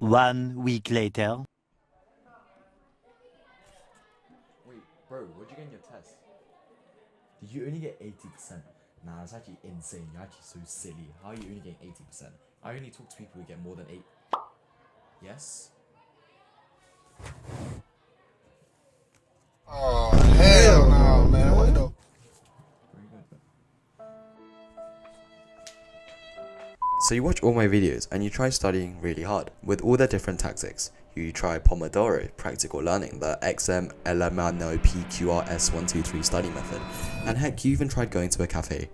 1 week later. Wait, bro, what'd you get in your test? Did you only get 80%? Nah, that's actually insane. You're actually so silly. How are you only getting 80%? I only talk to people who get more than 8. Yes? Oh, hell no, man. What the? Very good. So you watch all my videos and you try studying really hard with all the different tactics. You try Pomodoro, practical learning, the XM LMNO PQRS123 study method, and heck, you even tried going to a cafe.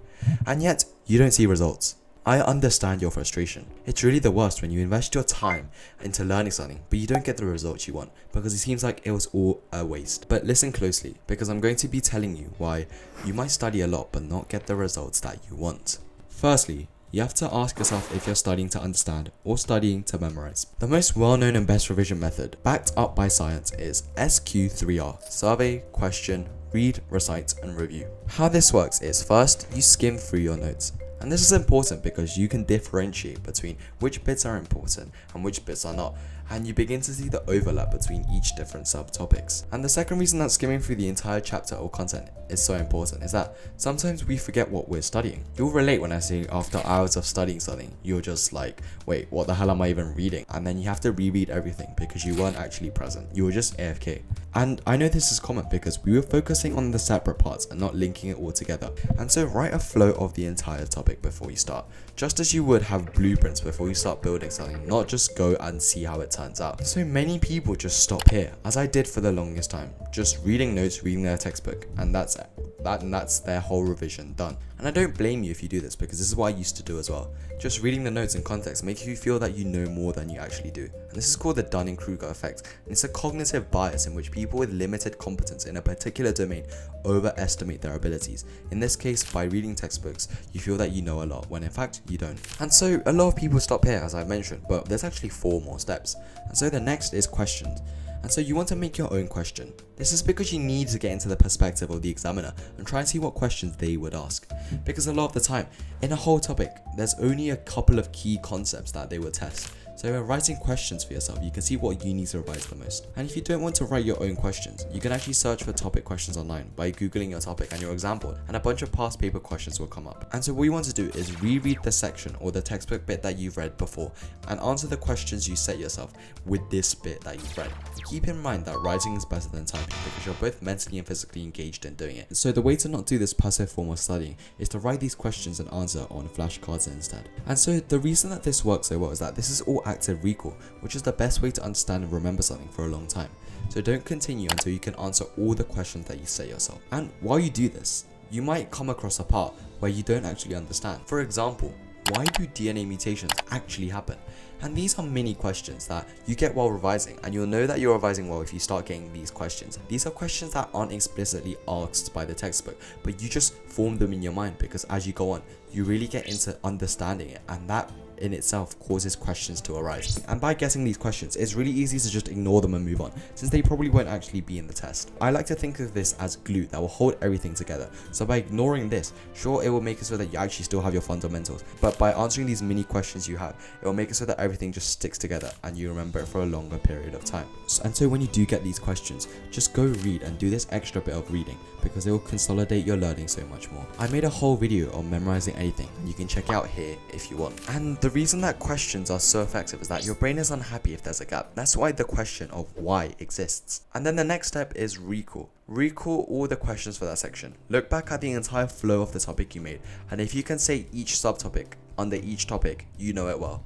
And yet, you don't see results. I understand your frustration. It's really the worst when you invest your time into learning something, but you don't get the results you want, because it seems like it was all a waste. But listen closely, because I'm going to be telling you why you might study a lot but not get the results that you want. Firstly, you have to ask yourself if you're studying to understand or studying to memorize. The most well-known and best revision method, backed up by science, is SQ3R: survey, question, read, recite, and review. How this works is, first, you skim through your notes. And this is important because you can differentiate between which bits are important and which bits are not, and you begin to see the overlap between each different subtopics. And the second reason that skimming through the entire chapter or content is so important is that sometimes we forget what we're studying. You'll relate when I say after hours of studying something, you're just like, wait, what the hell am I even reading? And then you have to reread everything because you weren't actually present. You were just AFK. And I know this is common because we were focusing on the separate parts and not linking it all together. And so write a flow of the entire topic before you start, just as you would have blueprints before you start building something, not just go and see how it turns out. So many people just stop here, as I did for the longest time, just reading notes, reading their textbook, and that's their whole revision done. And I don't blame you if you do this, because this is what I used to do as well. Just reading the notes in context makes you feel that you know more than you actually do. And this is called the Dunning-Kruger effect, and it's a cognitive bias in which people with limited competence in a particular domain overestimate their abilities. In this case, by reading textbooks, you feel that you know a lot, when in fact, you don't. And so a lot of people stop here, as I mentioned, but there's actually 4 more steps. And so the next is questions. And so you want to make your own question. This is because you need to get into the perspective of the examiner and try and see what questions they would ask. Because a lot of the time, in a whole topic, there's only a couple of key concepts that they would test. So when writing questions for yourself, you can see what you need to revise the most. And if you don't want to write your own questions, you can actually search for topic questions online by googling your topic and your example, and a bunch of past paper questions will come up. And so what you want to do is reread the section or the textbook bit that you've read before and answer the questions you set yourself with this bit that you've read. Keep in mind that writing is better than typing because you're both mentally and physically engaged in doing it. So the way to not do this passive form of studying is to write these questions and answer on flashcards instead. And so the reason that this works so well is that this is all active recall, which is the best way to understand and remember something for a long time. So don't continue until you can answer all the questions that you set yourself. And while you do this, you might come across a part where you don't actually understand. For example, why do DNA mutations actually happen? And these are mini questions that you get while revising, and you'll know that you're revising well if you start getting these questions. These are questions that aren't explicitly asked by the textbook, but you just form them in your mind because as you go on, you really get into understanding it, and that in itself causes questions to arise. And by getting these questions, it's really easy to just ignore them and move on, since they probably won't actually be in the test. I like to think of this as glue that will hold everything together. So by ignoring this, sure, it will make it so that you actually still have your fundamentals, but by answering these mini questions you have, it will make it so that everything just sticks together and you remember it for a longer period of time. And so when you do get these questions, just go read and do this extra bit of reading because it will consolidate your learning so much more. I made a whole video on memorizing anything, and you can check it out here if you want. And the reason that questions are so effective is that your brain is unhappy if there's a gap. That's why the question of why exists. And then the next step is recall. Recall all the questions for that section. Look back at the entire flow of the topic you made, and if you can say each subtopic under each topic, you know it well.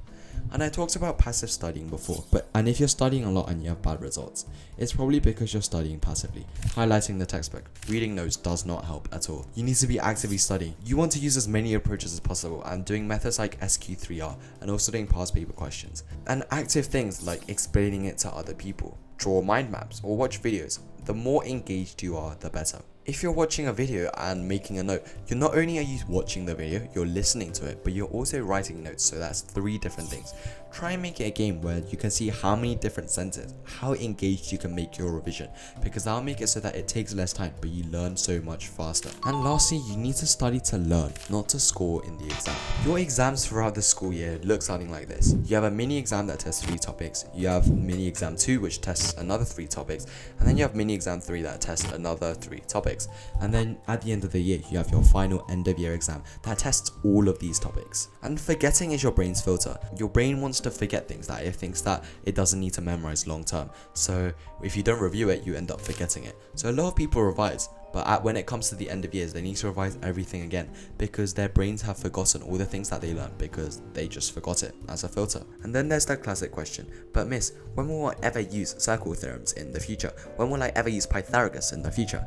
And I talked about passive studying before, and if you're studying a lot and you have bad results, it's probably because you're studying passively. Highlighting the textbook, reading notes does not help at all. You need to be actively studying. You want to use as many approaches as possible and doing methods like SQ3R and also doing past paper questions. And active things like explaining it to other people, draw mind maps or watch videos. The more engaged you are, the better. If you're watching a video and making a note, you're not only are you watching the video, you're listening to it, but you're also writing notes, so that's 3 different things. Try and make it a game where you can see how many different sentences, how engaged you can make your revision, because that'll make it so that it takes less time, but you learn so much faster. And lastly, you need to study to learn, not to score in the exam. Your exams throughout the school year look something like this. You have a mini exam that tests 3 topics, you have mini exam 2 which tests another 3 topics, and then you have mini exam 3 that tests another 3 topics. And then at the end of the year, you have your final end of year exam that tests all of these topics. And forgetting is your brain's filter. Your brain wants to forget things that it thinks that it doesn't need to memorize long term. So if you don't review it, you end up forgetting it. So a lot of people revise, but when it comes to the end of years, they need to revise everything again because their brains have forgotten all the things that they learned because they just forgot it as a filter. And then there's that classic question, but miss, when will I ever use circle theorems in the future? When will I ever use Pythagoras in the future?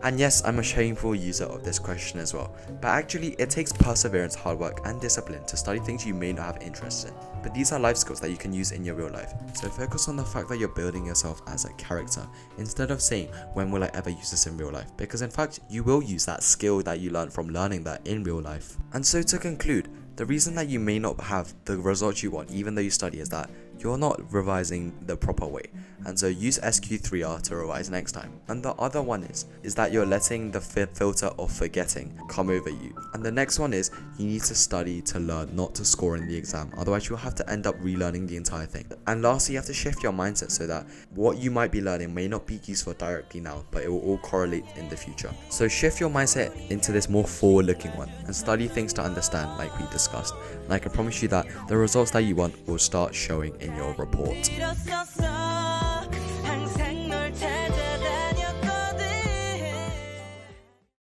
And yes, I'm a shameful user of this question as well, but actually it takes perseverance, hard work and discipline to study things you may not have interest in. But these are life skills that you can use in your real life. So focus on the fact that you're building yourself as a character instead of saying, when will I ever use this in real life? Because in fact, you will use that skill that you learned from learning that in real life. And so to conclude, the reason that you may not have the results you want even though you study is that you're not revising the proper way, and so use SQ3R to revise next time. And the other one is that you're letting the filter of forgetting come over you. And the next one is you need to study to learn, not to score in the exam, otherwise you'll have to end up relearning the entire thing. And lastly, you have to shift your mindset so that what you might be learning may not be useful directly now, but it will all correlate in the future. So shift your mindset into this more forward-looking one and study things to understand like we discussed. And I can promise you that the results that you want will start showing in your report.